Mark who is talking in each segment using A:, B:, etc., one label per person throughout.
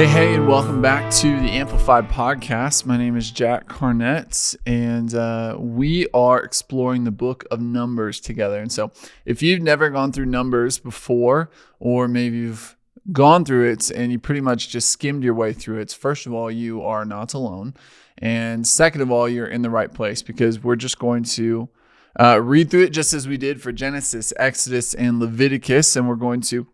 A: Hey, and welcome back to the Amplified Podcast. My name is Jac Carnett, and we are exploring the book of Numbers together. And so if you've never gone through Numbers before, or maybe you've gone through it and you pretty much just skimmed your way through it, first of all, you are not alone. And second of all, you're in the right place, because we're just going to read through it just as we did for Genesis, Exodus, and Leviticus, and we're going to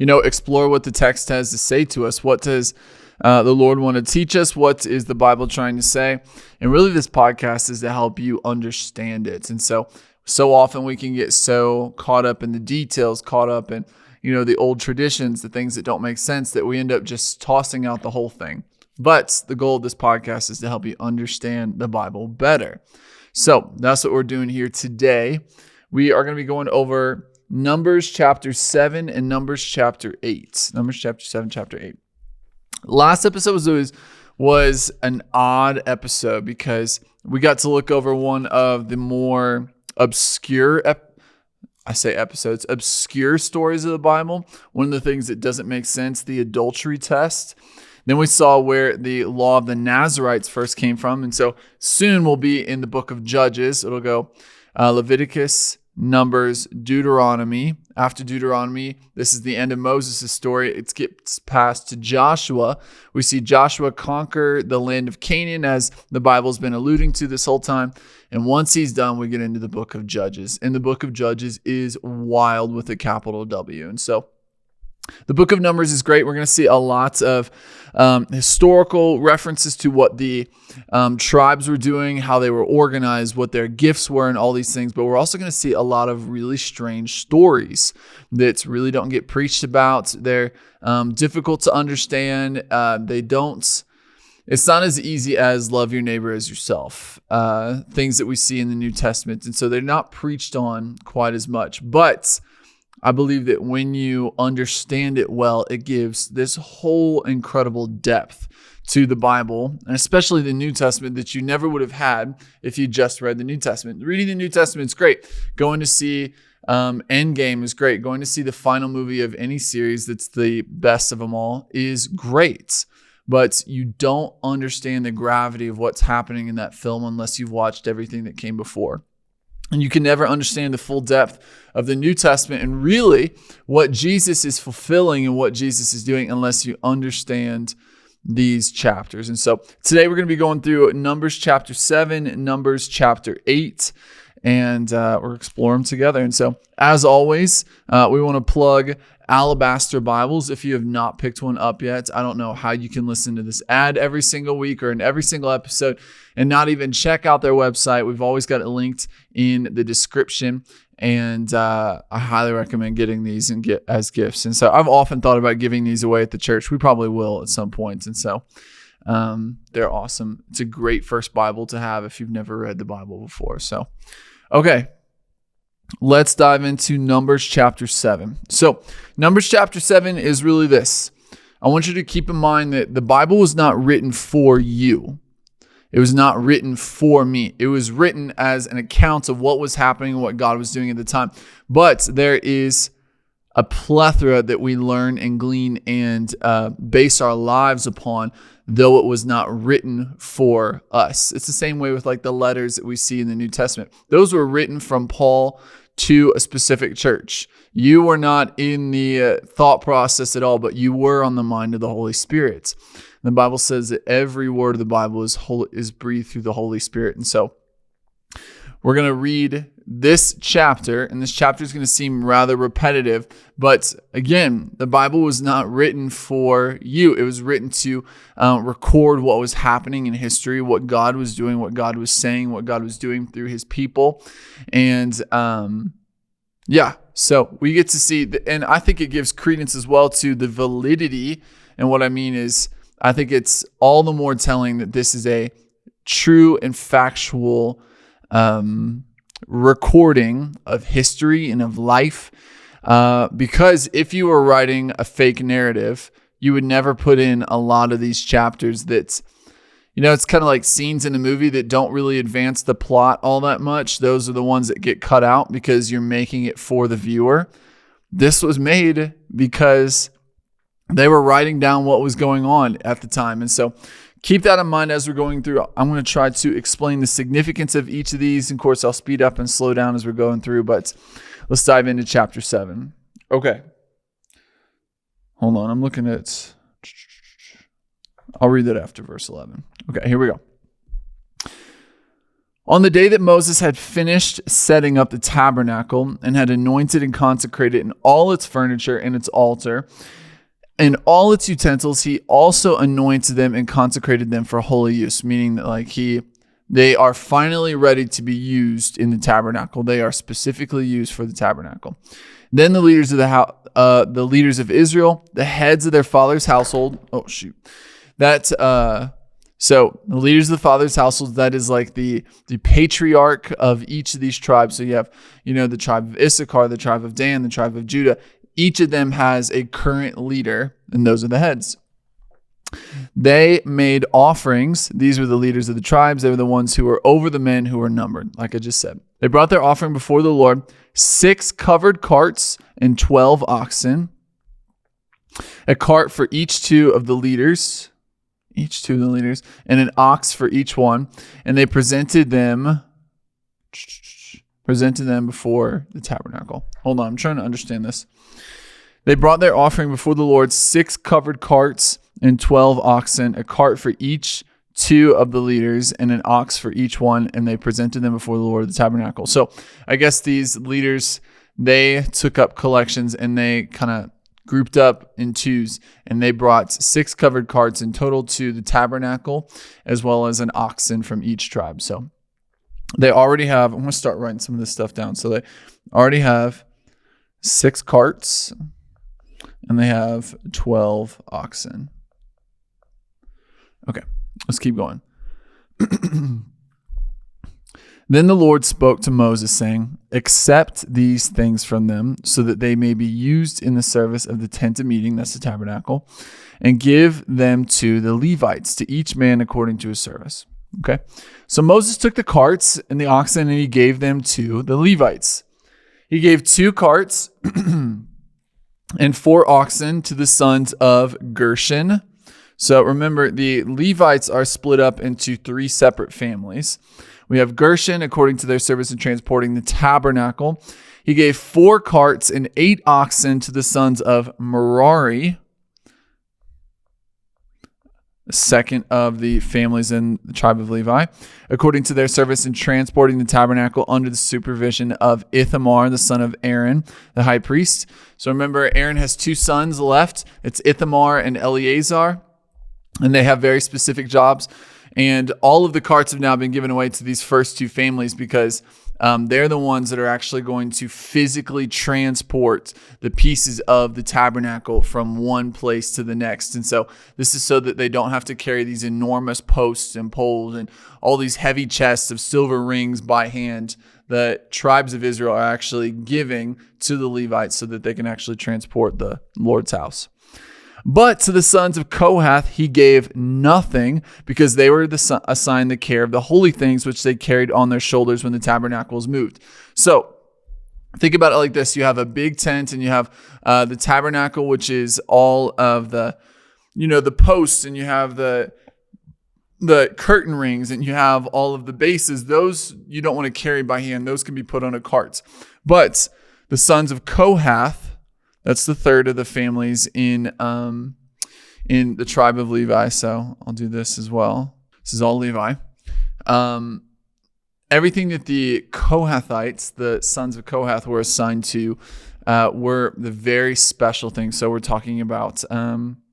A: explore what the text has to say to us. What does the Lord want to teach us? What is the Bible trying to say? And really, this podcast is to help you understand it. And so often we can get so caught up in the details, caught up in, the old traditions, the things that don't make sense, that we end up just tossing out the whole thing. But the goal of this podcast is to help you understand the Bible better. So that's what we're doing here today. We are going to be going over Numbers chapter 7 and Numbers chapter 8. Numbers chapter 7, chapter 8. Last episode was an odd episode because we got to look over one of the more obscure obscure stories of the Bible. One of the things that doesn't make sense, the adultery test. Then we saw where the law of the Nazarites first came from. And so soon we'll be in the book of Judges. It'll go Leviticus, Numbers, Deuteronomy. After Deuteronomy, this is the end of Moses' story. It gets passed to Joshua. We see Joshua conquer the land of Canaan, as the Bible's been alluding to this whole time. And once he's done, we get into the book of Judges. And the book of Judges is wild with a capital W. And so the book of Numbers is great. We're going to see a lot of historical references to what the tribes were doing, how they were organized, what their gifts were, and all these things. But we're also going to see a lot of really strange stories that really don't get preached about. They're difficult to understand. It's not as easy as love your neighbor as yourself, things that we see in the New Testament. And so they're not preached on quite as much. But I believe that when you understand it well, it gives this whole incredible depth to the Bible, and especially the New Testament, that you never would have had if you just read the New Testament. Reading the New Testament is great. Going to see Endgame is great. Going to see the final movie of any series that's the best of them all is great. But you don't understand the gravity of what's happening in that film unless you've watched everything that came before. And you can never understand the full depth of the New Testament and really what Jesus is fulfilling and what Jesus is doing unless you understand these chapters. And so today we're going to be going through Numbers chapter 7, Numbers chapter 8, and we're exploring them together. And so as always, we want to plug Alabaster Bibles. If you have not picked one up yet, I don't know how you can listen to this ad every single week or in every single episode and not even check out their website. We've always got it linked in the description, and I highly recommend getting these and get as gifts. And so I've often thought about giving these away at the church. We probably will at some point. And so they're awesome. It's a great first Bible to have if you've never read the Bible before. So, okay. Let's dive into Numbers chapter 7. So Numbers chapter 7 is really this. I want you to keep in mind that the Bible was not written for you. It was not written for me. It was written as an account of what was happening and what God was doing at the time. But there is a plethora that we learn and glean and base our lives upon, though it was not written for us. It's the same way with like the letters that we see in the New Testament. Those were written from Paul to a specific church. You were not in the thought process at all, but you were on the mind of the Holy Spirit. The Bible says that every word of the Bible is breathed through the Holy Spirit. And so we're going to read this chapter, and this chapter is going to seem rather repetitive. But again, the Bible was not written for you. It was written to record what was happening in history, what God was doing, what God was saying, what God was doing through his people. And so we get to see, and I think it gives credence as well to the validity. And what I mean is, I think it's all the more telling that this is a true and factual recording of history and of life. Because if you were writing a fake narrative, you would never put in a lot of these chapters that's, it's kind of like scenes in a movie that don't really advance the plot all that much. Those are the ones that get cut out because you're making it for the viewer. This was made because They were writing down what was going on at the time. And so keep that in mind as we're going through. I'm going to try to explain the significance of each of these. Of course, I'll speed up and slow down as we're going through, but let's dive into chapter 7. Okay. Hold on. I'm looking at, I'll read that after verse 11. Okay, here we go. On the day that Moses had finished setting up the tabernacle and had anointed and consecrated in all its furniture and its altar and all its utensils, he also anointed them and consecrated them for holy use, meaning that they are finally ready to be used in the tabernacle. They are specifically used for the tabernacle. Then the leaders of the leaders of Israel, the heads of their father's household. So the leaders of the father's households, that is like the patriarch of each of these tribes. So you have, the tribe of Issachar, the tribe of Dan, the tribe of Judah. Each of them has a current leader, and those are the heads. They made offerings. These were the leaders of the tribes. They were the ones who were over the men who were numbered, like I just said. They brought their offering before the Lord, 6 covered carts and 12 oxen, a cart for each two of the leaders, and an ox for each one. And they presented them before the tabernacle. Hold on, I'm trying to understand this. They brought their offering before the Lord, 6 covered carts and 12 oxen, a cart for each two of the leaders, and an ox for each one, and they presented them before the Lord of the tabernacle. So I guess these leaders, they took up collections and they kind of grouped up in twos, and they brought 6 covered carts in total to the tabernacle, as well as an oxen from each tribe. So they already have, I'm going to start writing some of this stuff down. So they already have 6 carts and they have 12 oxen. Okay, let's keep going. Then the Lord spoke to Moses, saying, accept these things from them so that they may be used in the service of the tent of meeting, that's the tabernacle, and give them to the Levites, to each man according to his service. Okay, so Moses took the carts and the oxen and he gave them to the Levites. He gave 2 carts and 4 oxen to the sons of Gershon. So remember, the Levites are split up into 3 separate families. We have Gershon, according to their service in transporting the tabernacle. He gave 4 carts and 8 oxen to the sons of Merari, the second of the families in the tribe of Levi, according to their service in transporting the tabernacle under the supervision of Ithamar, the son of Aaron, the high priest. So remember, Aaron has 2 sons left. It's Ithamar and Eleazar, and they have very specific jobs. And all of the carts have now been given away to these first 2 families because they're the ones that are actually going to physically transport the pieces of the tabernacle from one place to the next. And so this is so that they don't have to carry these enormous posts and poles and all these heavy chests of silver rings by hand. The tribes of Israel are actually giving to the Levites so that they can actually transport the Lord's house. But to the sons of Kohath he gave nothing, because they were assigned the care of the holy things which they carried on their shoulders when the tabernacle was moved. So think about it like this. You have a big tent and you have the tabernacle, which is all of the posts, and you have the curtain rings, and you have all of the bases. Those you don't want to carry by hand. Those can be put on a cart. But the sons of Kohath, that's the third of the families in the tribe of Levi. So I'll do this as well. This is all Levi. Everything that the Kohathites, the sons of Kohath, were assigned to were the very special things. So we're talking about the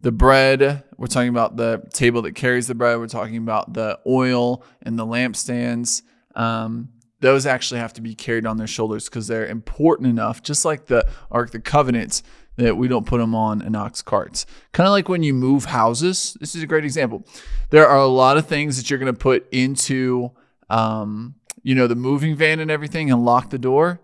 A: bread. We're talking about the table that carries the bread. We're talking about the oil and the lampstands. Those actually have to be carried on their shoulders because they're important enough, just like the Ark of the Covenant, that we don't put them on an ox carts. Kind of like when you move houses. This is a great example. There are a lot of things that you're going to put into, the moving van and everything, and lock the door.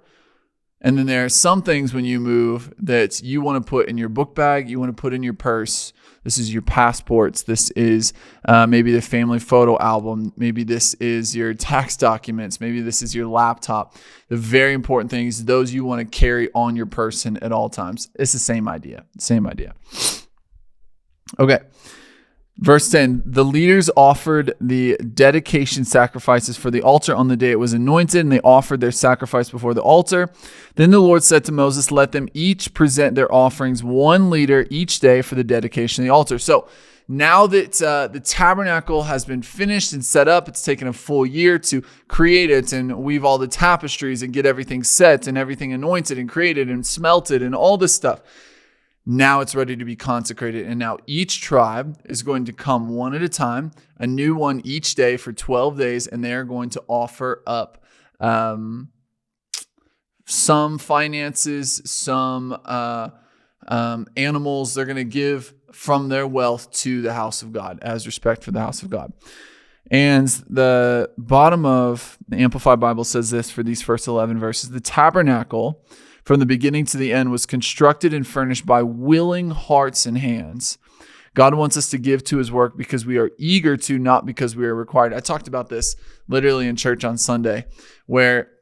A: And then there are some things when you move that you want to put in your book bag, you want to put in your purse. This is your passports. This is maybe the family photo album. Maybe this is your tax documents. Maybe this is your laptop. The very important things, those you want to carry on your person at all times. It's the same idea. Same idea. Okay. Verse 10, the leaders offered the dedication sacrifices for the altar on the day it was anointed, and they offered their sacrifice before the altar. Then the Lord said to Moses, let them each present their offerings 1 leader each day for the dedication of the altar. So now that the tabernacle has been finished and set up, it's taken a full year to create it and weave all the tapestries and get everything set and everything anointed and created and smelted and all this stuff. Now it's ready to be consecrated. And now each tribe is going to come one at a time, a new one each day for 12 days. And they're going to offer up some finances, some animals. They're going to give from their wealth to the house of God as respect for the house of God. And the bottom of the Amplified Bible says this for these first 11 verses. The tabernacle from the beginning to the end was constructed and furnished by willing hearts and hands. God wants us to give to his work because we are eager to, not because we are required. I talked about this literally in church on Sunday, where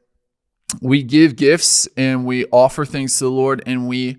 A: we give gifts and we offer things to the Lord, and we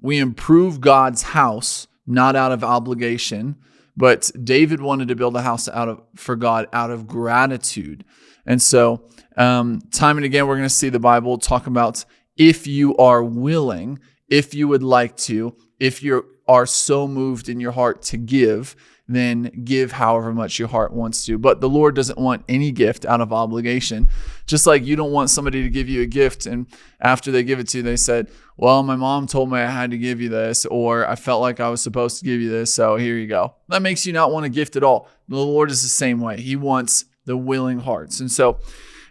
A: improve God's house, not out of obligation. But David wanted to build a house for God out of gratitude. And so time and again, we're going to see the Bible talk about if you are willing, if you would like to, if you are so moved in your heart to give, then give however much your heart wants to. But the Lord doesn't want any gift out of obligation. Just like you don't want somebody to give you a gift and after they give it to you, they said, well, my mom told me I had to give you this, or I felt like I was supposed to give you this, so here you go. That makes you not want a gift at all. The Lord is the same way. He wants the willing hearts. And so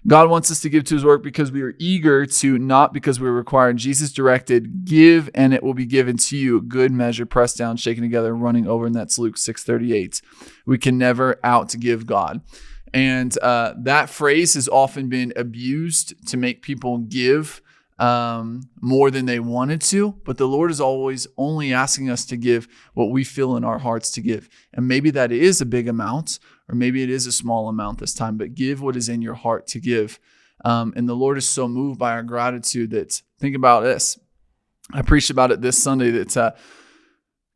A: God wants us to give to his work because we are eager to, not because we're required. Jesus directed, give and it will be given to you. Good measure, pressed down, shaken together, running over. And that's Luke 6:38. We can never outgive God. And that phrase has often been abused to make people give more than they wanted to. But the Lord is always only asking us to give what we feel in our hearts to give. And maybe that is a big amount, or maybe it is a small amount this time, but give what is in your heart to give. And the Lord is so moved by our gratitude that, think about this. I preached about it this Sunday that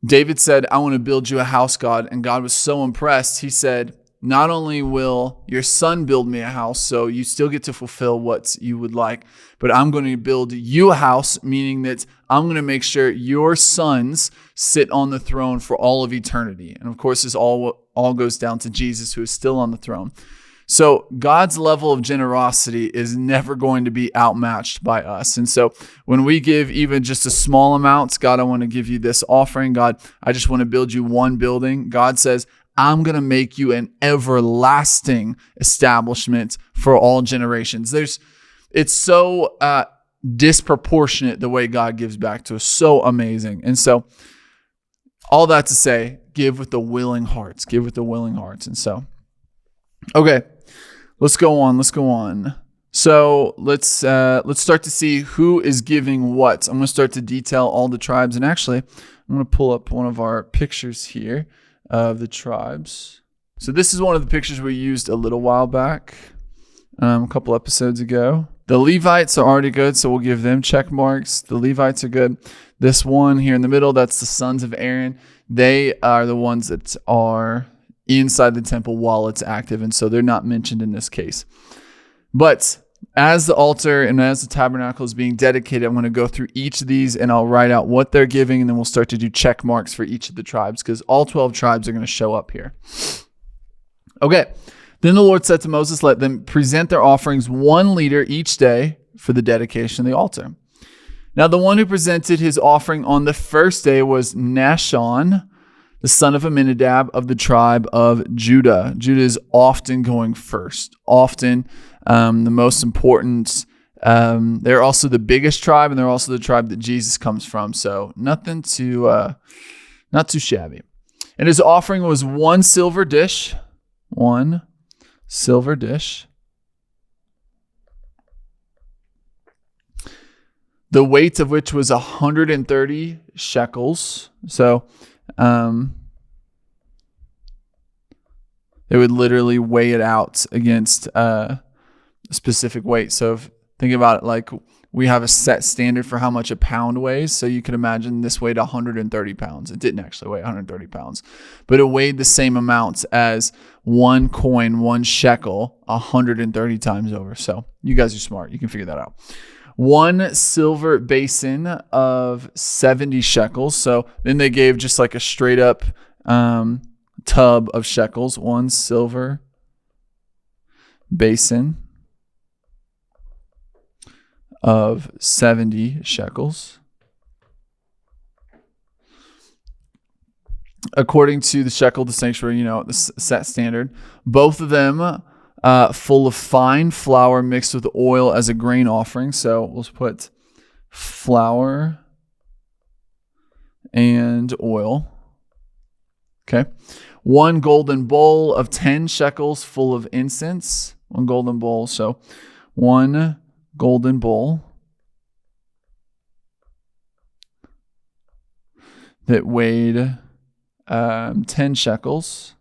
A: David said, I want to build you a house, God. And God was so impressed. He said, not only will your son build me a house, so you still get to fulfill what you would like, but I'm going to build you a house, meaning that I'm going to make sure your sons sit on the throne for all of eternity. And of course, this all goes down to Jesus, who is still on the throne. So God's level of generosity is never going to be outmatched by us. And so when we give even just a small amount, God, I want to give you this offering. God, I just want to build you one building. God says, I'm going to make you an everlasting establishment for all generations. It's so disproportionate the way God gives back to us. So amazing. And so all that to say, give with the willing hearts. Give with the willing hearts. And so, okay, let's go on. So let's start to see who is giving what. I'm going to start to detail all the tribes. And actually, I'm going to pull up one of our pictures here of the tribes. So this is one of the pictures we used a little while back, a couple episodes ago. The Levites are already good, so we'll give them check marks. The Levites are good. This one here in the middle, that's the sons of Aaron. They are the ones that are inside the temple while it's active, and so they're not mentioned in this case. But as the altar and as the tabernacle is being dedicated, I'm going to go through each of these and I'll write out what they're giving, and then we'll start to do check marks for each of the tribes because all 12 tribes are going to show up here. Okay. Then the Lord said to Moses, let them present their offerings 1 leader each day for the dedication of the altar. Now the one who presented his offering on the first day was Nahshon, the son of Amminadab of the tribe of Judah. Judah is often going first, often the most important. They're also the biggest tribe, and they're also the tribe that Jesus comes from. So not too shabby. And his offering was 1 silver dish, 1 silver dish. the weight of which was 130 shekels. So they would literally weigh it out against a specific weight. So think about it like we have a set standard for how much a pound weighs. So you can imagine this weighed 130 pounds. It didn't actually weigh 130 pounds, but it weighed the same amount as one coin, 1 shekel, 130 times over. So you guys are smart. You can figure that out. 1 silver basin of 70 shekels. So then they gave just like a straight up tub of shekels. 1 silver basin of 70 shekels. According to the shekel of the sanctuary, the set standard, both of them full of fine flour mixed with oil as a grain offering. So we'll put flour and oil. Okay. 1 golden bowl of 10 shekels full of incense. 1 golden bowl. So 1 golden bowl that weighed 10 shekels.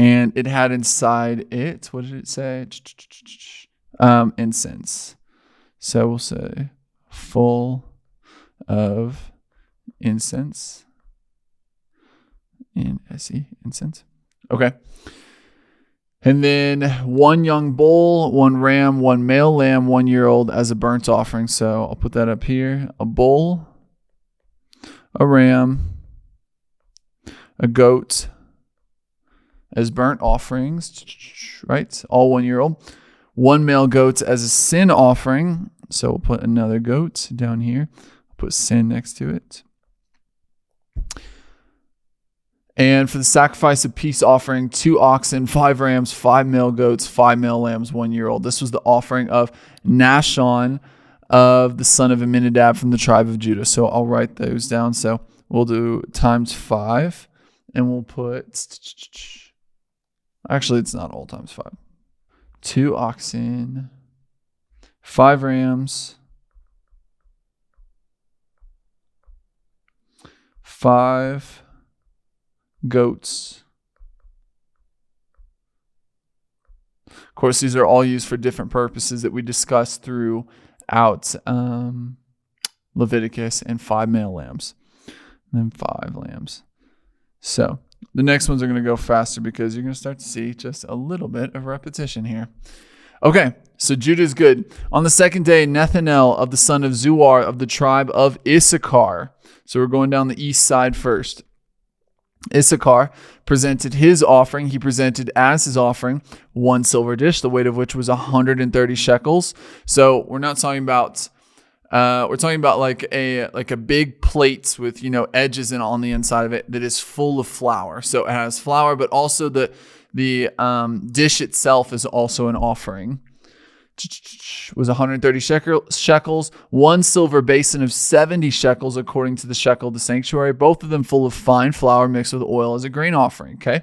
A: And it had inside it, what did it say? Incense. So we'll say full of incense. Incense. Okay. And then 1 young bull, 1 ram, 1 male lamb, 1-year-old as a burnt offering. So I'll put that up here. A bull, a ram, a goat as burnt offerings, right? All 1-year-old. 1 male goat as a sin offering. So we'll put another goat down here. I'll put sin next to it. And for the sacrifice of peace offering, 2 oxen, 5 rams, 5 male goats, 5 male lambs, 1-year-old. This was the offering of Nashon of the son of Amminadab from the tribe of Judah. So I'll write those down. So we'll do times 5, and we'll put, actually it's not all times 5. 2 oxen, 5 rams, 5 goats. Of course, these are all used for different purposes that we discussed throughout Leviticus, and 5 male lambs, and then 5 lambs. So the next ones are going to go faster because you're going to start to see just a little bit of repetition here. Okay, so Judah is good. On the second day, Nethanel of the son of Zuar of the tribe of Issachar. So we're going down the east side first. Issachar presented his offering. He presented as his offering 1 silver dish, the weight of which was 130 shekels. So we're not talking about, we're talking about like a big plate with, edges on the inside of it that is full of flour. So it has flour, but also the dish itself is also an offering. Was 130 shekels, 1 silver basin of 70 shekels according to the shekel of the sanctuary, both of them full of fine flour mixed with oil as a grain offering. Okay.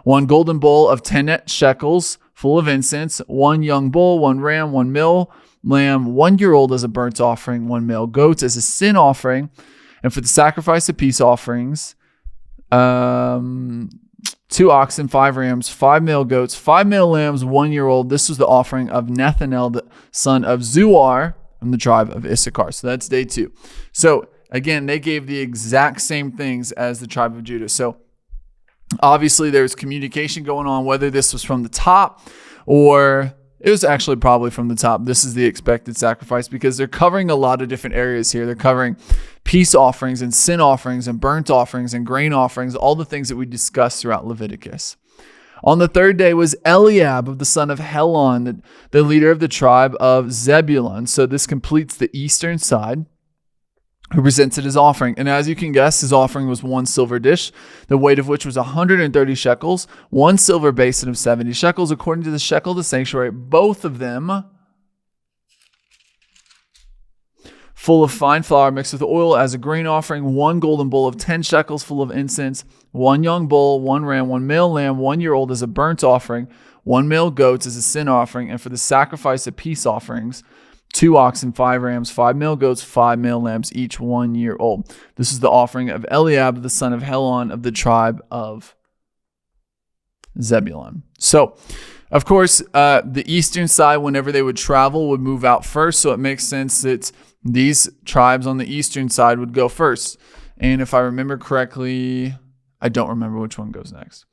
A: 1 golden bowl of 10 shekels full of incense, 1 young bull, 1 ram, 1 male lamb, 1-year-old as a burnt offering, 1 male goat as a sin offering. And for the sacrifice of peace offerings, 2 oxen, 5 rams, 5 male goats, 5 male lambs, 1-year-old. This was the offering of Nethanel, the son of Zuar, from the tribe of Issachar. So that's day 2. So again, they gave the exact same things as the tribe of Judah. So obviously there's communication going on, whether this was from the top or it was actually probably from the top. This is the expected sacrifice because they're covering a lot of different areas here. They're covering peace offerings and sin offerings and burnt offerings and grain offerings, all the things that we discussed throughout Leviticus. On the third day was Eliab of the son of Helon, the leader of the tribe of Zebulun. So this completes the eastern side, who presented his offering. And as you can guess, his offering was 1 silver dish, the weight of which was 130 shekels, 1 silver basin of 70 shekels, according to the shekel of the sanctuary, both of them full of fine flour mixed with oil as a grain offering, 1 golden bowl of 10 shekels full of incense, 1 young bull, 1 ram, 1 male lamb, 1-year-old as a burnt offering, 1 male goat as a sin offering, and for the sacrifice of peace offerings, 2 oxen, 5 rams, 5 male goats, 5 male lambs, each 1 year old. This is the offering of Eliab, the son of Helon, of the tribe of Zebulun. So, of course, the eastern side, whenever they would travel, would move out first. So it makes sense that these tribes on the eastern side would go first. And if I remember correctly, I don't remember which one goes next.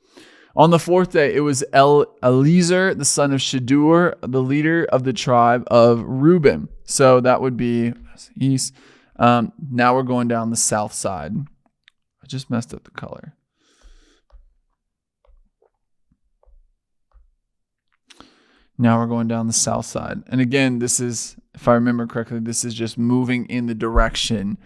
A: On the 4th day, it was Eliezer, the son of Shadur, the leader of the tribe of Reuben. So that would be east. Now we're going down the south side. I just messed up the color. Now we're going down the south side. And again, this is, if I remember correctly, this is just moving in the direction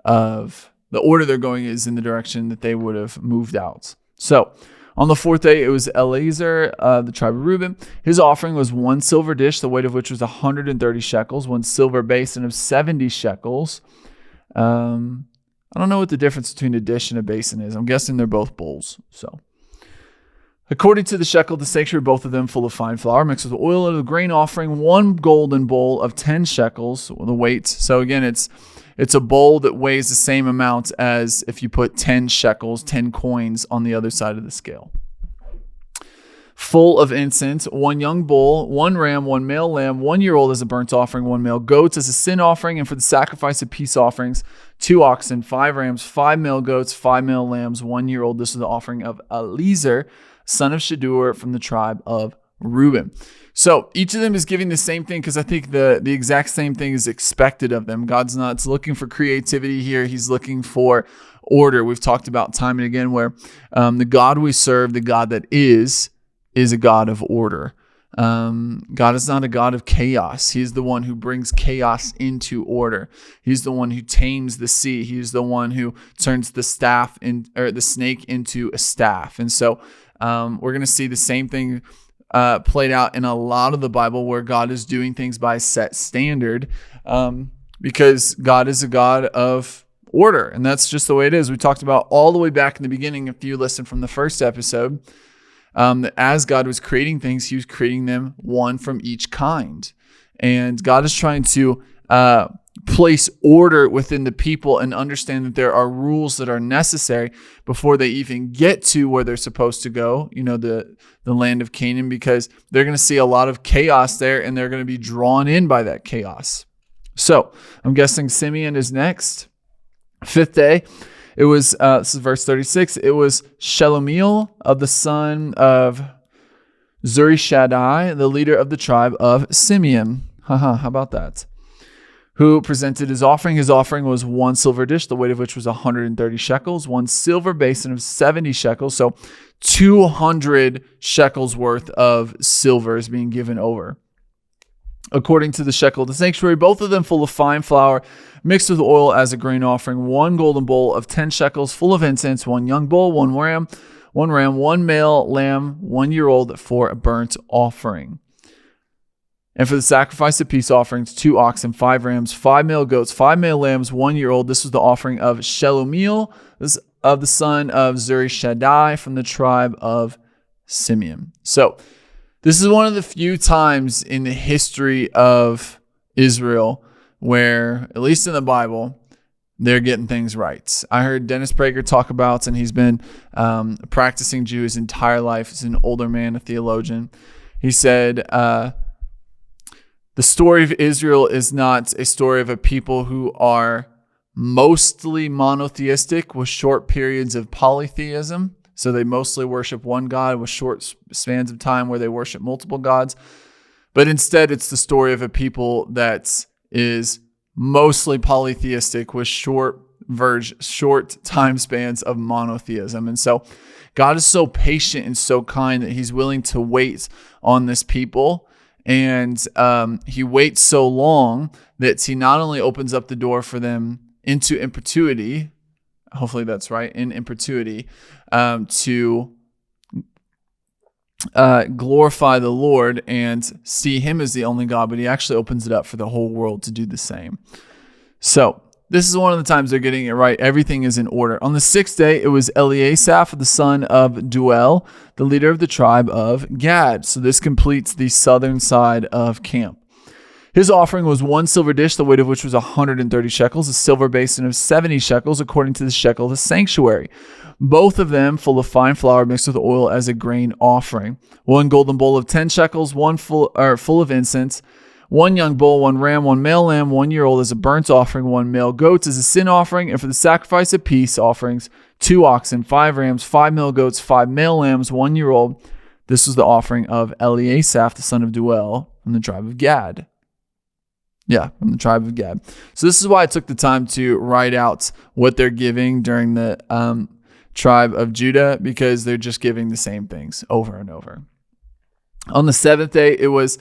A: of, the order they're going is in the direction that they would have moved out. So on the 4th day, it was Eliezer, the tribe of Reuben. His offering was 1 silver dish, the weight of which was 130 shekels, 1 silver basin of 70 shekels. I don't know what the difference between a dish and a basin is. I'm guessing they're both bowls. So, according to the shekel of the sanctuary, both of them full of fine flour, mixed with oil of the grain offering, 1 golden bowl of 10 shekels, the weight. So again, it's a bowl that weighs the same amount as if you put 10 shekels, 10 coins on the other side of the scale. Full of incense, 1 young bull, 1 ram, 1 male lamb, 1 year old as a burnt offering, 1 male goat as a sin offering, and for the sacrifice of peace offerings, 2 oxen, 5 rams, 5 male goats, 5 male lambs, 1 year old. This is the offering of Eliezer, son of Shadur, from the tribe of Reuben. So each of them is giving the same thing because I think the exact same thing is expected of them. God's not looking for creativity here. He's looking for order. We've talked about time and again where the God we serve, the God that is a God of order. God is not a God of chaos. He's the one who brings chaos into order. He's the one who tames the sea. He's the one who turns the snake into a staff. And so we're going to see the same thing played out in a lot of the Bible where God is doing things by a set standard because God is a God of order. And that's just the way it is. We talked about all the way back in the beginning, if you listen from the first episode, that as God was creating things, he was creating them one from each kind. And God is trying to place order within the people and understand that there are rules that are necessary before they even get to where they're supposed to go, the land of Canaan, because they're going to see a lot of chaos there and they're going to be drawn in by that chaos. So I'm guessing Simeon is next. 5th day, it was, this is verse 36, it was Shelumiel of the son of Zurishaddai, the leader of the tribe of Simeon. How about that? Who presented his offering. His offering was 1 silver dish, the weight of which was 130 shekels, 1 silver basin of 70 shekels. So 200 shekels worth of silver is being given over. According to the shekel of the sanctuary, both of them full of fine flour, mixed with oil as a grain offering, 1 golden bowl of 10 shekels, full of incense, 1 young bull, 1 ram, 1 male lamb, 1 year old for a burnt offering. And for the sacrifice of peace offerings, 2 oxen, 5 rams, 5 male goats, 5 male lambs, 1 year old. This was the offering of Shelumiel, of the son of Zurishaddai, from the tribe of Simeon. So this is one of the few times in the history of Israel where, at least in the Bible, they're getting things right. I heard Dennis Prager talk about, and he's been a practicing Jew his entire life. He's an older man, a theologian. He said, the story of Israel is not a story of a people who are mostly monotheistic with short periods of polytheism. So they mostly worship one God with short spans of time where they worship multiple gods. But instead, it's the story of a people that is mostly polytheistic with short time spans of monotheism. And so God is so patient and so kind that he's willing to wait on this people. And he waits so long that he not only opens up the door for them into perpetuity, hopefully that's right, in perpetuity, to glorify the Lord and see him as the only God, but he actually opens it up for the whole world to do the same. So this is one of the times they're getting it right. Everything is in order. On the 6th day, it was Eliasaph, the son of Duel, the leader of the tribe of Gad. So this completes the southern side of camp. His offering was 1 silver dish, the weight of which was 130 shekels, a silver basin of 70 shekels, according to the shekel of the sanctuary. Both of them full of fine flour mixed with oil as a grain offering. 1 golden bowl of 10 shekels, one full of incense, 1 young bull, 1 ram, 1 male lamb, 1 year old as a burnt offering, 1 male goat as a sin offering, and for the sacrifice of peace offerings, 2 oxen, 5 rams, 5 male goats, 5 male lambs, 1 year old. This was the offering of Eliasaph, the son of Duel, from the tribe of Gad. Yeah, from the tribe of Gad. So this is why I took the time to write out what they're giving during the tribe of Judah, because they're just giving the same things over and over. On the 7th day, it was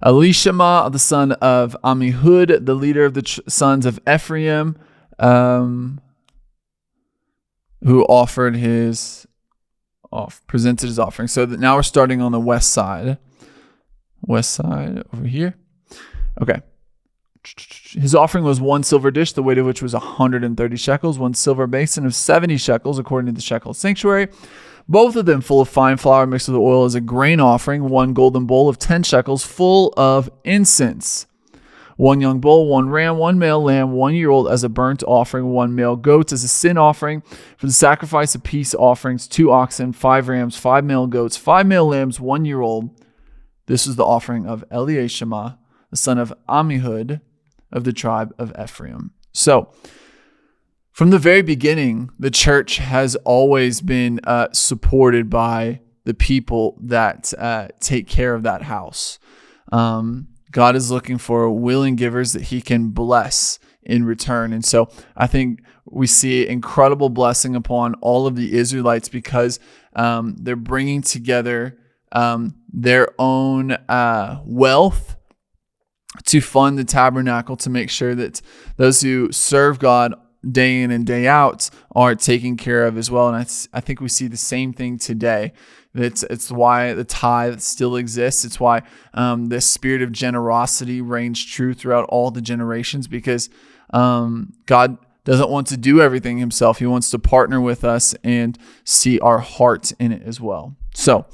A: Elishama, the son of Ammihud, the leader of the sons of Ephraim, who presented his offering. So that now we're starting on the west side over here. Okay. His offering was 1 silver dish, the weight of which was 130 shekels, 1 silver basin of 70 shekels, according to the shekel sanctuary. Both of them full of fine flour mixed with oil as a grain offering. 1 golden bowl of 10 shekels, full of incense. 1 young bull, 1 ram, 1 male lamb, 1 year old as a burnt offering. 1 male goat as a sin offering. For the sacrifice of peace offerings, 2 oxen, 5 rams, 5 male goats, 5 male lambs, 1 year old. This is the offering of Eliashama, the son of Ammihud, of the tribe of Ephraim. So, from the very beginning, the church has always been supported by the people that take care of that house. God is looking for willing givers that he can bless in return. And so I think we see incredible blessing upon all of the Israelites because they're bringing together their own wealth to fund the tabernacle, to make sure that those who serve God day in and day out are taken care of as well. And I think we see the same thing today. It's why the tithe still exists. It's why this spirit of generosity reigns true throughout all the generations, because God doesn't want to do everything himself. He wants to partner with us and see our heart in it as well. So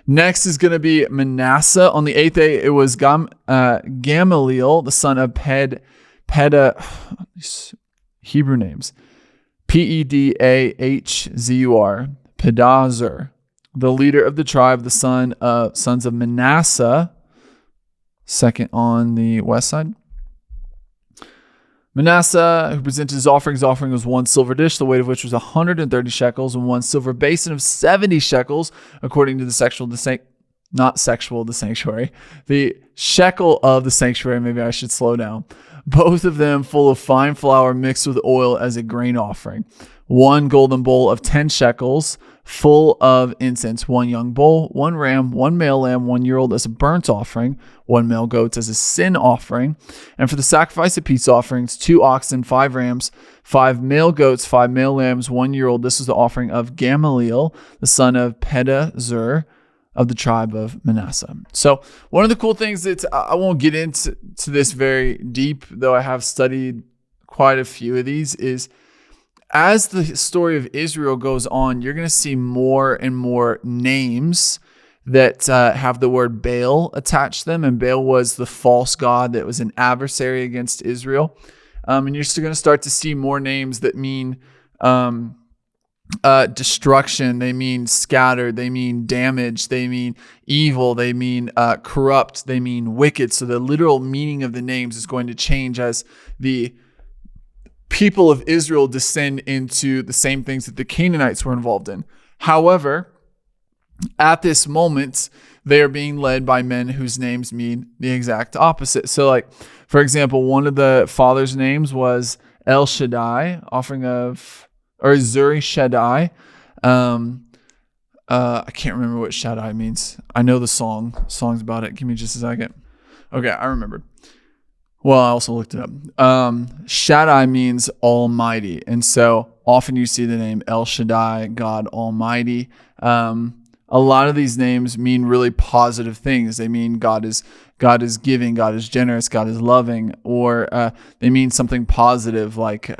A: next is going to be Manasseh. On the 8th day, it was Gamaliel, the son of Peda, Hebrew names, Pedahzur, Pedahzur, the leader of the tribe, the sons of Manasseh, second on the west side. Manasseh, who presented his offering was 1 silver dish, the weight of which was 130 shekels, and 1 silver basin of 70 shekels, according to the shekel of the sanctuary. The shekel of the sanctuary, maybe I should slow down. Both of them full of fine flour mixed with oil as a grain offering. 1 golden bowl of 10 shekels, full of incense. 1 young bull, 1 ram, 1 male lamb, 1 year old as a burnt offering. 1 male goat as a sin offering. And for the sacrifice of peace offerings, 2 oxen, 5 rams, 5 male goats, 5 male lambs, 1 year old. This is the offering of Gamaliel, the son of Pedahzur, of the tribe of Manasseh. So one of the cool things that I won't get into this very deep, though I have studied quite a few of these, is as the story of Israel goes on, you're going to see more and more names that have the word Baal attached to them. And Baal was the false god that was an adversary against Israel. And you're still going to start to see more names that mean destruction, they mean scattered, they mean damage, they mean evil, they mean corrupt, they mean wicked. So the literal meaning of the names is going to change as the people of Israel descend into the same things that the Canaanites were involved in. However, at this moment, they are being led by men whose names mean the exact opposite. So like, for example, one of the father's names was El Shaddai, or Zuri Shaddai. I can't remember what Shaddai means. I know the songs about it. Give me just a second. Okay, I remembered. Well, I also looked it up. Shaddai means Almighty. And so often you see the name El Shaddai, God Almighty. a lot of these names mean really positive things. They mean God is giving, God is generous, God is loving, or they mean something positive like,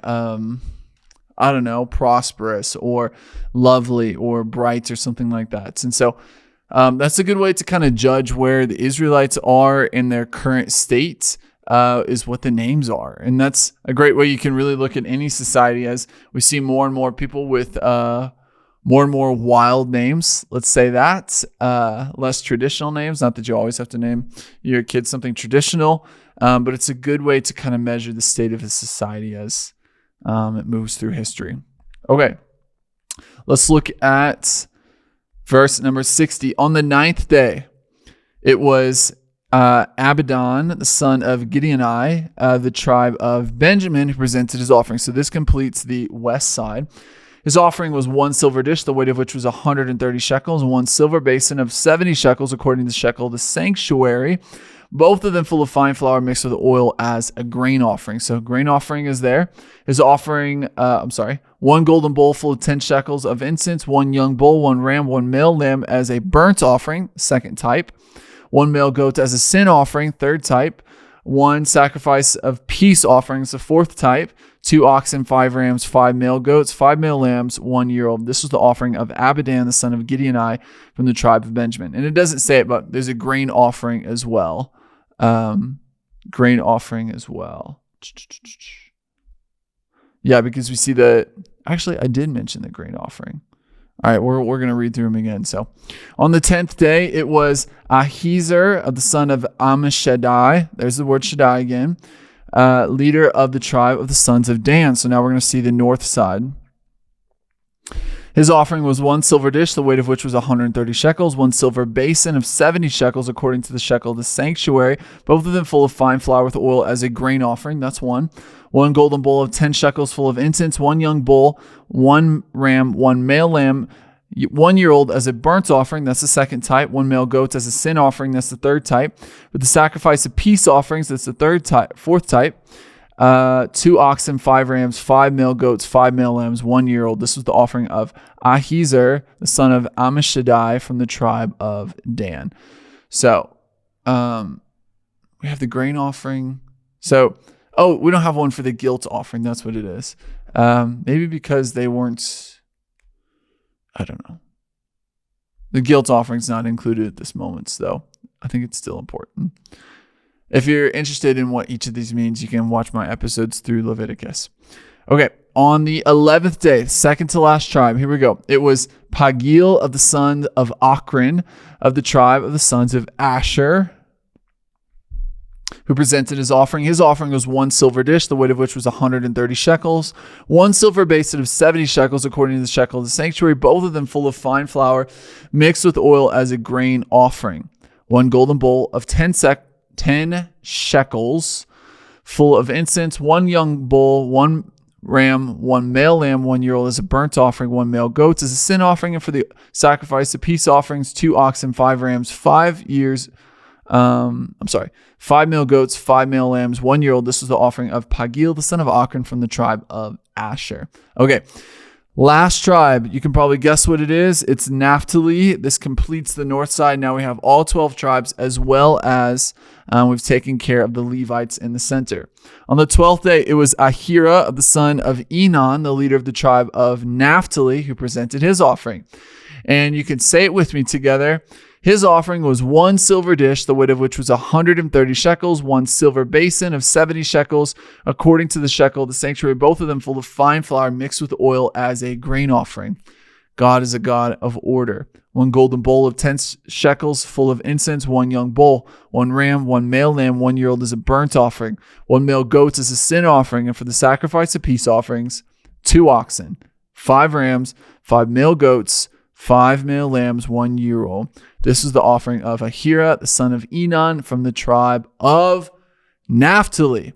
A: prosperous or lovely or bright or something like that. And so that's a good way to kind of judge where the Israelites are in their current state, is what the names are. And that's a great way you can really look at any society, as we see more and more people with more and more wild names. Let's say that. Less traditional names. Not that you always have to name your kids something traditional, but it's a good way to kind of measure the state of a society as it moves through history. Okay, let's look at verse number 60. On the 9th day, it was Abidan, the son of Gideoni, the tribe of Benjamin, who presented his offering. So this completes the west side. His offering was 1 silver dish, the weight of which was 130 shekels, and 1 silver basin of 70 shekels, according to the shekel of the sanctuary, both of them full of fine flour mixed with oil as a grain offering. So grain offering is there. His offering, 1 golden bowl full of 10 shekels of incense, 1 young bull, 1 ram, 1 male lamb as a burnt offering, second type, 1 male goat as a sin offering, third type, 1 sacrifice of peace offerings, the fourth type, 2 oxen, 5 rams, 5 male goats, 5 male lambs, 1 year old. This was the offering of Abidan, the son of Gideoni, from the tribe of Benjamin. And it doesn't say it, but there's a grain offering as well. Grain offering as well. Yeah, because we see that. Actually, I did mention the grain offering. All right, we're going to read through them again. So on the 10th day, it was Ahiezer of the son of Ammishaddai. There's the word Shaddai again. Leader of the tribe of the sons of Dan. So now we're going to see the north side. His offering was 1 silver dish, the weight of which was 130 shekels, 1 silver basin of 70 shekels, according to the shekel of the sanctuary, both of them full of fine flour with oil as a grain offering. That's 1. 1 golden bowl of 10 shekels full of incense, 1 young bull, 1 ram, 1 male lamb, 1 year old as a burnt offering. That's the second type. 1 male goat as a sin offering. That's the third type. With the sacrifice of peace offerings, that's the fourth type. 2 oxen, 5 rams, 5 male goats, 5 male lambs, 1 year old. This was the offering of Ahiezer, the son of Ammishaddai, from the tribe of Dan. So, we have the grain offering. So, we don't have one for the guilt offering. That's what it is. Maybe because they weren't, I don't know. The guilt offering's not included at this moment, though. I think it's still important. If you're interested in what each of these means, you can watch my episodes through Leviticus. Okay, on the 11th day, second to last tribe, here we go. It was Pagil of the son of Ochran of the tribe of the sons of Asher, who presented his offering. His offering was 1 silver dish, the weight of which was 130 shekels, 1 silver basin of 70 shekels, according to the shekel of the sanctuary, both of them full of fine flour mixed with oil as a grain offering. 1 golden bowl of 10 shekels full of incense, 1 young bull, 1 ram, 1 male lamb, 1 year old as a burnt offering, 1 male goat as a sin offering, and for the sacrifice of peace offerings, 2 oxen, 5 rams, 5 male goats, 5 male lambs, 1 year old. This was the offering of Pagil, the son of Ochran, from the tribe of Asher. Okay. Last tribe, you can probably guess what it is. It's Naphtali. This completes the north side. Now we have all 12 tribes, as well as we've taken care of the Levites in the center. On the 12th day, it was Ahira of the son of Enan, the leader of the tribe of Naphtali, who presented his offering. And you can say it with me together. His offering was 1 silver dish, the weight of which was 130 shekels, 1 silver basin of 70 shekels, according to the shekel of the sanctuary, both of them full of fine flour mixed with oil as a grain offering. God is a God of order. 1 golden bowl of 10 shekels full of incense, 1 young bull, 1 ram, 1 male lamb, 1 year old as a burnt offering, 1 male goat as a sin offering, and for the sacrifice of peace offerings, 2 oxen, 5 rams, 5 male goats, 5 male lambs, 1 year old. This is the offering of Ahira, the son of Enan, from the tribe of Naphtali.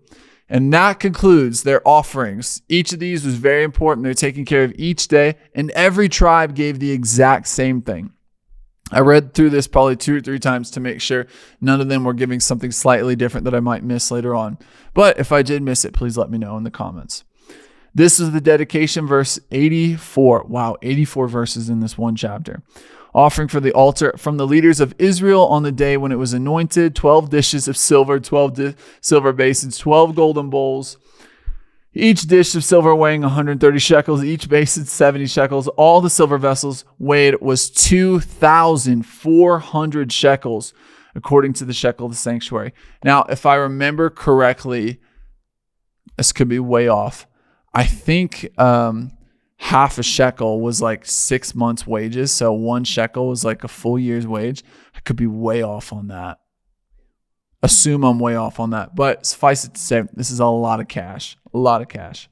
A: And that concludes their offerings. Each of these was very important. They're taking care of each day, and every tribe gave the exact same thing. I read through this probably 2 or 3 times to make sure none of them were giving something slightly different that I might miss later on. But if I did miss it, please let me know in the comments. This is the dedication, verse 84. Wow, 84 verses in this one chapter. Offering for the altar from the leaders of Israel on the day when it was anointed, 12 dishes of silver, 12 silver basins, 12 golden bowls, each dish of silver weighing 130 shekels, each basin 70 shekels. All the silver vessels weighed was 2,400 shekels, according to the shekel of the sanctuary. Now, if I remember correctly, this could be way off. I think half a shekel was like 6 months' wages. So 1 shekel was like a full year's wage. I could be way off on that. Assume I'm way off on that. But suffice it to say, this is a lot of cash. A lot of cash.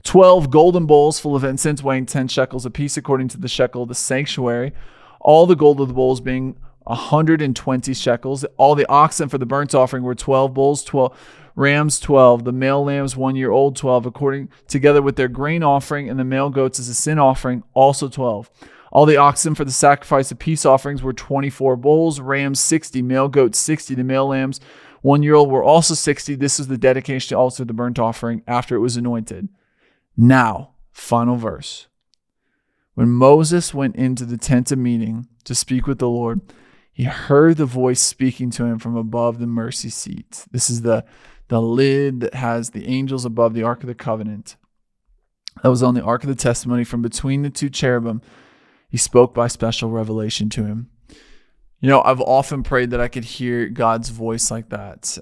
A: 12 golden bowls full of incense weighing 10 shekels apiece, according to the shekel of the sanctuary. All the gold of the bowls being 120 shekels. All the oxen for the burnt offering were 12 bulls, 12 rams, 12, the male lambs 1 year old, 12, according together with their grain offering, and the male goats as a sin offering, also 12. All the oxen for the sacrifice of peace offerings were 24 bulls, rams 60, male goats 60, the male lambs 1 year old were also 60. This was the dedication to also the burnt offering after it was anointed. Now, final verse. When Moses went into the tent of meeting to speak with the Lord, he heard the voice speaking to him from above the mercy seat. This is the lid that has the angels above the Ark of the Covenant. That was on the Ark of the Testimony. From between the 2 cherubim, he spoke by special revelation to him. You know, I've often prayed that I could hear God's voice like that.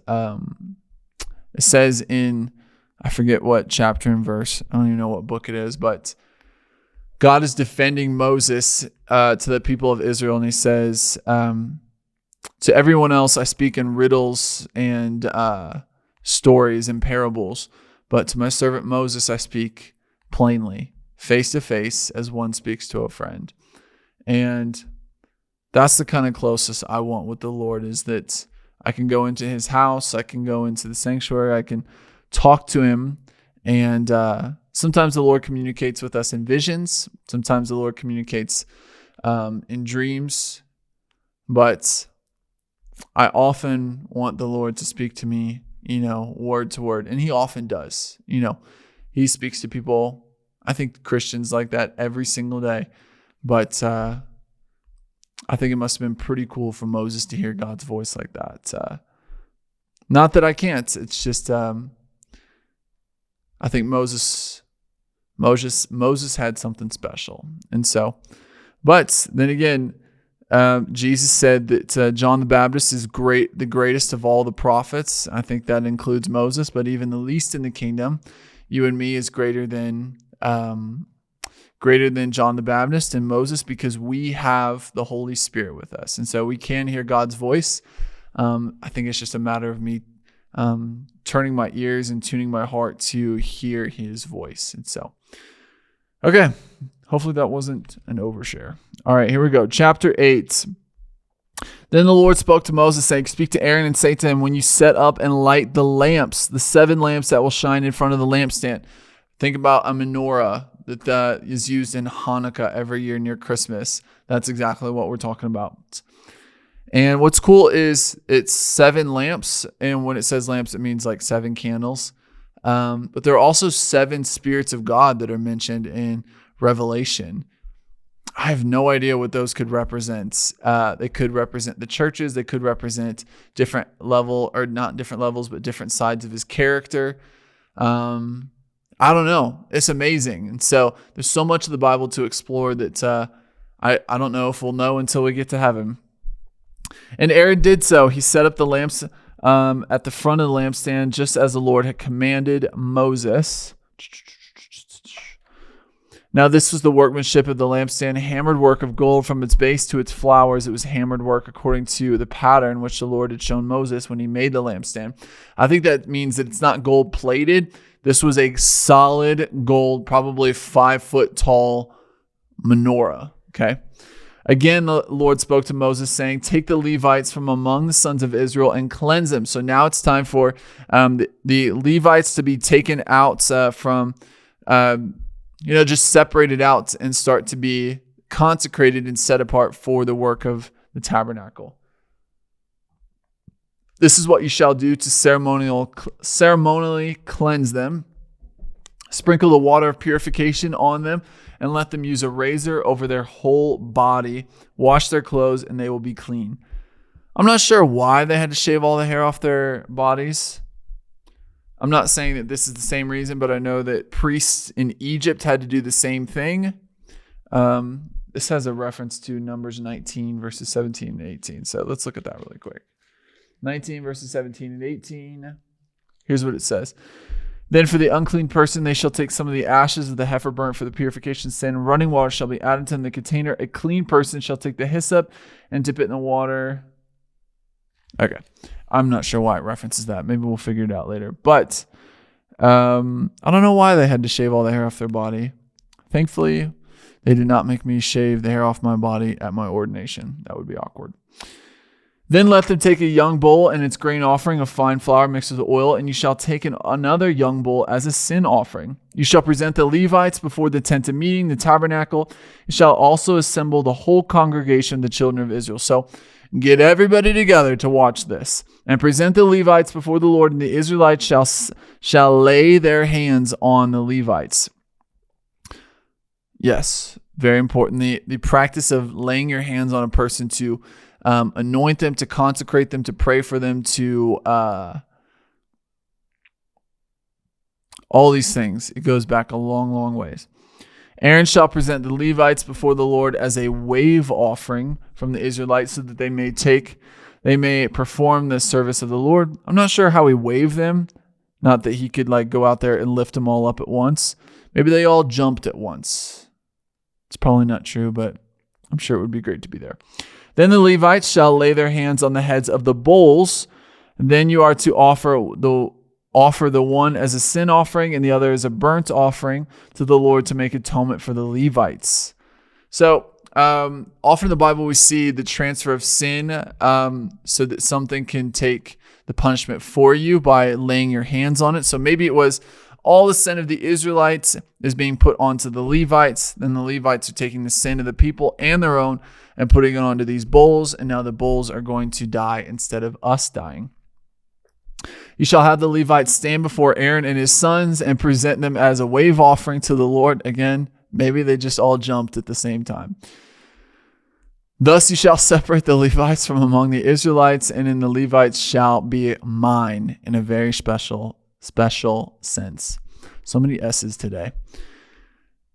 A: It says in, I forget what chapter and verse, I don't even know what book it is, but God is defending Moses to the people of Israel, and he says, to everyone else I speak in riddles and stories and parables, but to my servant Moses I speak plainly, face to face, as one speaks to a friend. And that's the kind of closest I want with the Lord, is that I can go into his house, I can go into the sanctuary, I can talk to him, and sometimes the Lord communicates with us in visions, sometimes the Lord communicates in dreams, but I often want the Lord to speak to me, word to word. And he often does. He speaks to people, I think Christians like that every single day. But I think it must have been pretty cool for Moses to hear God's voice like that. Not that I can't. It's just I think Moses had something special. And so, but then again, Jesus said that John the Baptist is the greatest of all the prophets. I think that includes Moses, but even the least in the kingdom, you and me, is greater than John the Baptist and Moses, because we have the Holy Spirit with us, and so we can hear God's voice. I think it's just a matter of me turning my ears and tuning my heart to hear his voice. And so, okay. Hopefully that wasn't an overshare. All right, here we go. Chapter 8. Then the Lord spoke to Moses, saying, speak to Aaron and say to him, when you set up and light the lamps, the 7 lamps that will shine in front of the lampstand. Think about a menorah that is used in Hanukkah every year near Christmas. That's exactly what we're talking about. And what's cool is it's 7 lamps. And when it says lamps, it means like 7 candles. But there are also 7 spirits of God that are mentioned in Revelation. I have no idea what those could represent. They could represent the churches. They could represent different level, or not different levels, but different sides of his character. I don't know. It's amazing. And so there's so much of the Bible to explore that I don't know if we'll know until we get to heaven. And Aaron did so. He set up the lamps at the front of the lampstand, just as the Lord had commanded Moses. Now this was the workmanship of the lampstand, hammered work of gold from its base to its flowers. It was hammered work according to the pattern which the Lord had shown Moses when he made the lampstand. I think that means that it's not gold plated. This was a solid gold, probably 5 foot tall menorah. Okay. Again, the Lord spoke to Moses, saying, take the Levites from among the sons of Israel and cleanse them. So now it's time for the Levites to be taken out from just separated out and start to be consecrated and set apart for the work of the tabernacle. This is what you shall do to ceremonially cleanse them. Sprinkle the water of purification on them and let them use a razor over their whole body. Wash their clothes and they will be clean. I'm not sure why they had to shave all the hair off their bodies. I'm not saying that this is the same reason, but I know that priests in Egypt had to do the same thing. This has a reference to Numbers 19, verses 17 and 18. So let's look at that really quick. 19, verses 17 and 18. Here's what it says. Then for the unclean person, they shall take some of the ashes of the heifer burnt for the purification of sin, and running water shall be added to them in the container. A clean person shall take the hyssop and dip it in the water. Okay. I'm not sure why it references that. Maybe we'll figure it out later. But I don't know why they had to shave all the hair off their body. Thankfully, they did not make me shave the hair off my body at my ordination. That would be awkward. Then let them take a young bull and its grain offering of fine flour mixed with oil, and you shall take another young bull as a sin offering. You shall present the Levites before the tent of meeting, the tabernacle. You shall also assemble the whole congregation of the children of Israel. So get everybody together to watch this. And present the Levites before the Lord, and the Israelites shall lay their hands on the Levites. Yes, very important. The practice of laying your hands on a person to anoint them, to consecrate them, to pray for them, to all these things. It goes back a long, long ways. Aaron shall present the Levites before the Lord as a wave offering from the Israelites, so that they may perform the service of the Lord. I'm not sure how he waved them. Not that he could go out there and lift them all up at once. Maybe they all jumped at once. It's probably not true, but I'm sure it would be great to be there. Then the Levites shall lay their hands on the heads of the bulls. And then you are to offer the one as a sin offering and the other as a burnt offering to the Lord to make atonement for the Levites. So often in the Bible we see the transfer of sin so that something can take the punishment for you by laying your hands on it. So maybe it was all the sin of the Israelites is being put onto the Levites. Then the Levites are taking the sin of the people and their own and putting it onto these bulls. And now the bulls are going to die instead of us dying. You shall have the Levites stand before Aaron and his sons and present them as a wave offering to the Lord. Again, maybe they just all jumped at the same time. Thus you shall separate the Levites from among the Israelites, and in the Levites shall be mine in a very special sense. So many S's today.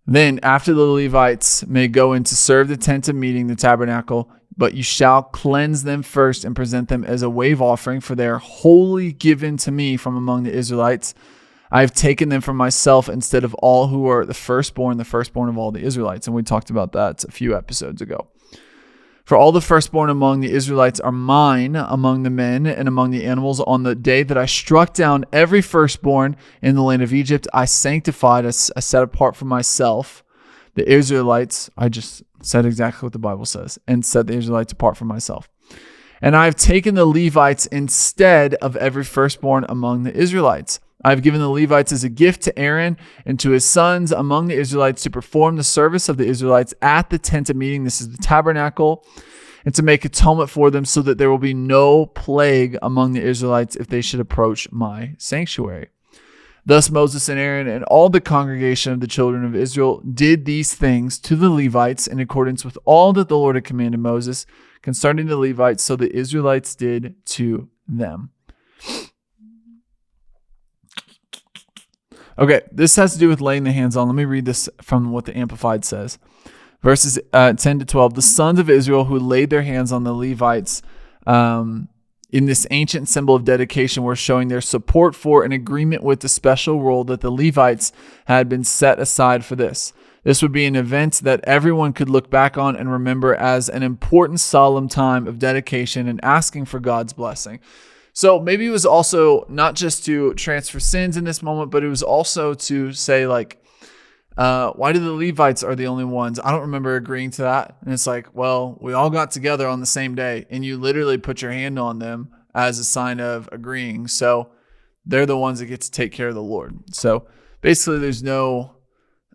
A: Then after the Levites may go in to serve the tent of meeting, the tabernacle, but you shall cleanse them first and present them as a wave offering, for they are wholly given to me from among the Israelites. I have taken them for myself instead of all who are the firstborn of all the Israelites. And we talked about that a few episodes ago. For all the firstborn among the Israelites are mine among the men and among the animals. On the day that I struck down every firstborn in the land of Egypt, I sanctified, I set apart for myself the Israelites. I just said exactly what the Bible says, and set the Israelites apart for myself. And I have taken the Levites instead of every firstborn among the Israelites. I have given the Levites as a gift to Aaron and to his sons among the Israelites to perform the service of the Israelites at the tent of meeting. This is the tabernacle, and to make atonement for them, so that there will be no plague among the Israelites if they should approach my sanctuary. Thus Moses and Aaron and all the congregation of the children of Israel did these things to the Levites in accordance with all that the Lord had commanded Moses concerning the Levites, so the Israelites did to them. Okay, this has to do with laying the hands on. Let me read this from what the Amplified says. Verses 10 to 12. The sons of Israel who laid their hands on the Levites in this ancient symbol of dedication were showing their support for and agreement with the special role that the Levites had been set aside for this. This would be an event that everyone could look back on and remember as an important solemn time of dedication and asking for God's blessing. So maybe it was also not just to transfer sins in this moment, but it was also to say why do the Levites are the only ones? I don't remember agreeing to that. And it's well, we all got together on the same day and you literally put your hand on them as a sign of agreeing. So they're the ones that get to take care of the Lord. So basically there's no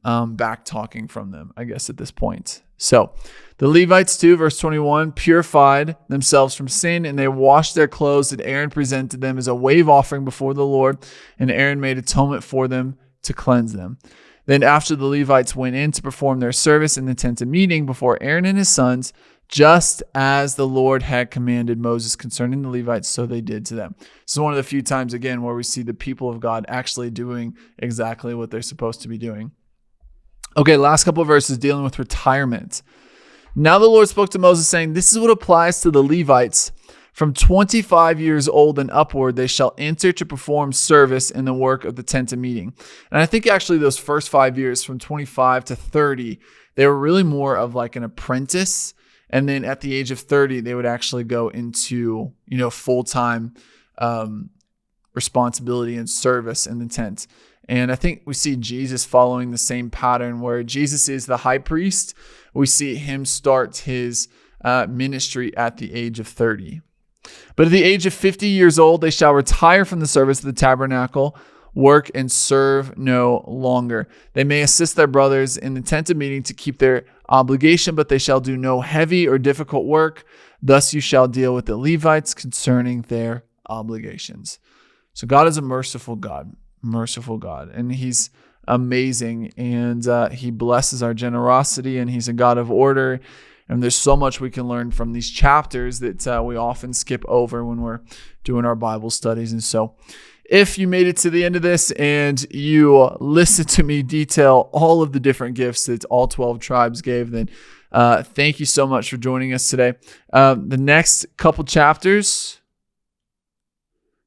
A: back talking from them, I guess, at this point. So the Levites too, verse 21, purified themselves from sin, and they washed their clothes, and Aaron presented them as a wave offering before the Lord, and Aaron made atonement for them to cleanse them. Then after the Levites went in to perform their service in the tent of meeting before Aaron and his sons, just as the Lord had commanded Moses concerning the Levites, so they did to them. This is one of the few times, again, where we see the people of God actually doing exactly what they're supposed to be doing. Okay, last couple of verses dealing with retirement. Now the Lord spoke to Moses, saying, this is what applies to the Levites. From 25 years old and upward, they shall enter to perform service in the work of the tent of meeting. And I think actually those first 5 years, from 25 to 30, they were really more of like an apprentice. And then at the age of 30, they would actually go into, full-time responsibility and service in the tent. And I think we see Jesus following the same pattern where Jesus is the high priest. We see him start his ministry at the age of 30. But at the age of 50 years old, they shall retire from the service of the tabernacle, work and serve no longer. They may assist their brothers in the tent of meeting to keep their obligation, but they shall do no heavy or difficult work. Thus you shall deal with the Levites concerning their obligations. So God is a merciful God, and he's amazing, and he blesses our generosity, and he's a God of order. And there's so much we can learn from these chapters that we often skip over when we're doing our Bible studies. And so if you made it to the end of this and you listened to me detail all of the different gifts that all 12 tribes gave, then thank you so much for joining us today. The next couple chapters,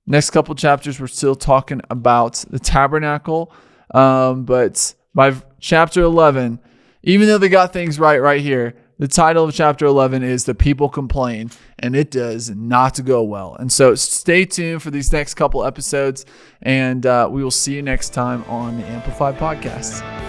A: we're still talking about the tabernacle. But by chapter 11, even though they got things right here, the title of chapter 11 is The People Complain, and it does not go well. And so stay tuned for these next couple episodes, and we will see you next time on the Amplified Podcast.